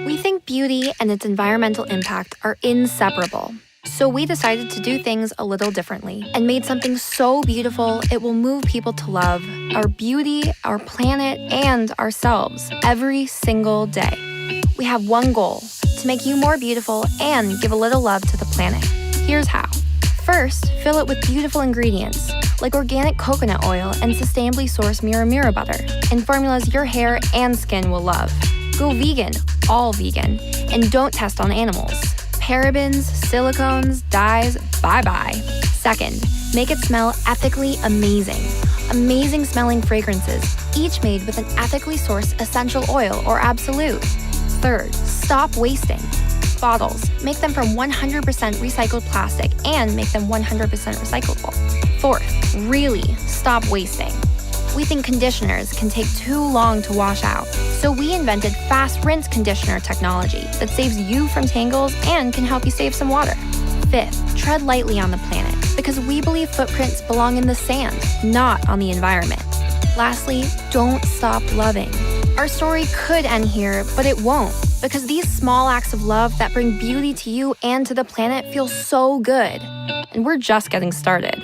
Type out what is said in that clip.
We think beauty and its environmental impact are inseparable. So we decided to do things a little differently and made something so beautiful it will move people to love our beauty, our planet, and ourselves every single day. We have one goal: to make you more beautiful and give a little love to the planet. Here's how. First, fill it with beautiful ingredients like organic coconut oil and sustainably sourced Mira butter in formulas your hair and skin will love. Go vegan, all vegan, and don't test on animals. Parabens, silicones, dyes, bye-bye. Second, make it smell ethically amazing. Amazing smelling fragrances, each made with an ethically sourced essential oil or absolute. Third, stop wasting. Bottles, make them from 100% recycled plastic and make them 100% recyclable. Fourth, really stop wasting. We think conditioners can take too long to wash out, so we invented fast rinse conditioner technology that saves you from tangles and can help you save some water. Fifth, tread lightly on the planet because we believe footprints belong in the sand, not on the environment. Lastly, don't stop loving. Our story could end here, but it won't, because these small acts of love that bring beauty to you and to the planet feel so good. And we're just getting started.